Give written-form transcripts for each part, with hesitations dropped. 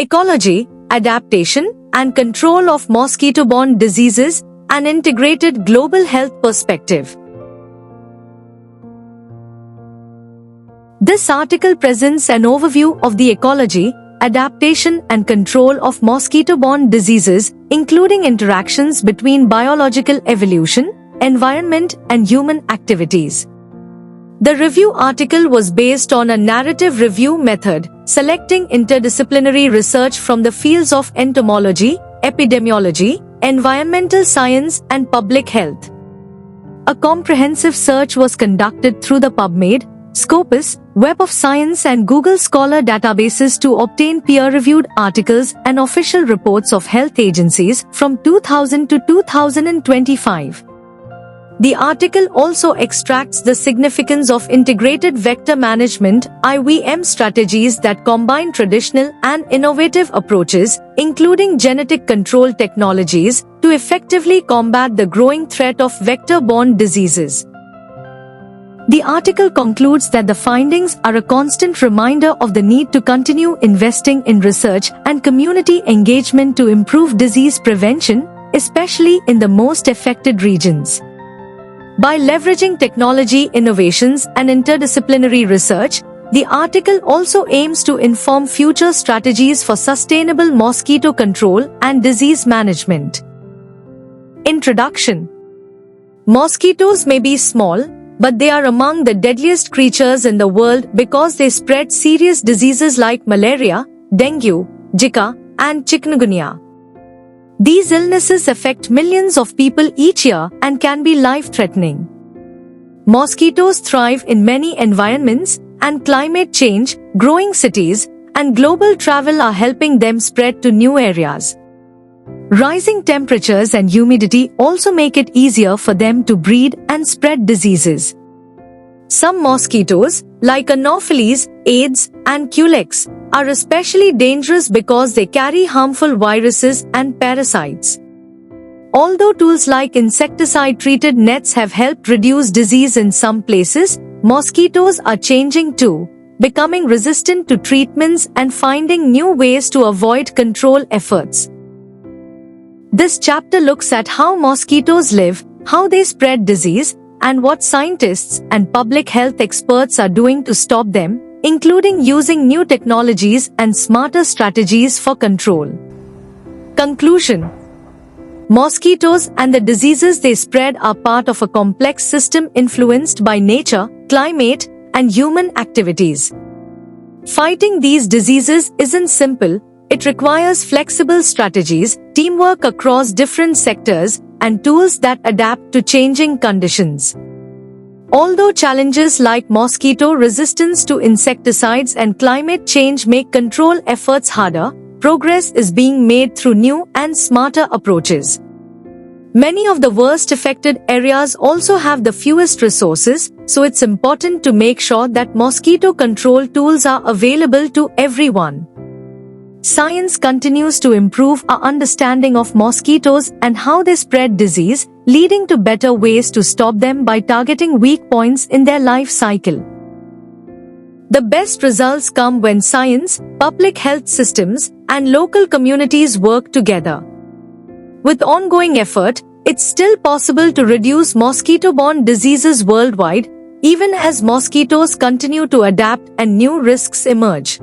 Ecology, Adaptation, and Control of Mosquito-Borne Diseases, an Integrated Global Health Perspective. This article presents an overview of the ecology, adaptation, and control of mosquito-borne diseases, including interactions between biological evolution, environment, and human activities. The review article was based on a narrative review method, selecting interdisciplinary research from the fields of entomology, epidemiology, environmental science, and public health. A comprehensive search was conducted through the PubMed, Scopus, Web of Science, and Google Scholar databases to obtain peer-reviewed articles and official reports of health agencies from 2000 to 2025. The article also extracts the significance of integrated vector management (IVM) strategies that combine traditional and innovative approaches, including genetic control technologies, to effectively combat the growing threat of vector-borne diseases. The article concludes that the findings are a constant reminder of the need to continue investing in research and community engagement to improve disease prevention, especially in the most affected regions. By leveraging technology innovations and interdisciplinary research, the article also aims to inform future strategies for sustainable mosquito control and disease management. Introduction. Mosquitoes may be small, but they are among the deadliest creatures in the world because they spread serious diseases like malaria, dengue, Zika, and chikungunya. These illnesses affect millions of people each year and can be life-threatening. Mosquitoes thrive in many environments, and climate change, growing cities, and global travel are helping them spread to new areas. Rising temperatures and humidity also make it easier for them to breed and spread diseases. Some mosquitoes, like Anopheles, Aedes, and Culex, are especially dangerous because they carry harmful viruses and parasites. Although tools like insecticide-treated nets have helped reduce disease in some places, mosquitoes are changing too, becoming resistant to treatments and finding new ways to avoid control efforts. This chapter looks at how mosquitoes live, how they spread disease, and what scientists and public health experts are doing to stop them, including using new technologies and smarter strategies for control. Conclusion. Mosquitoes and the diseases they spread are part of a complex system influenced by nature, climate, and human activities. Fighting these diseases isn't simple. It requires flexible strategies, teamwork across different sectors, and tools that adapt to changing conditions. Although challenges like mosquito resistance to insecticides and climate change make control efforts harder, progress is being made through new and smarter approaches. Many of the worst affected areas also have the fewest resources, so it's important to make sure that mosquito control tools are available to everyone. Science continues to improve our understanding of mosquitoes and how they spread disease, leading to better ways to stop them by targeting weak points in their life cycle. The best results come when science, public health systems, and local communities work together. With ongoing effort, it's still possible to reduce mosquito-borne diseases worldwide, even as mosquitoes continue to adapt and new risks emerge.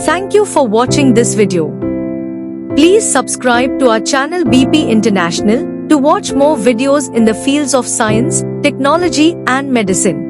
Thank you for watching this video. Please subscribe to our channel BP International to watch more videos in the fields of science, technology, and medicine.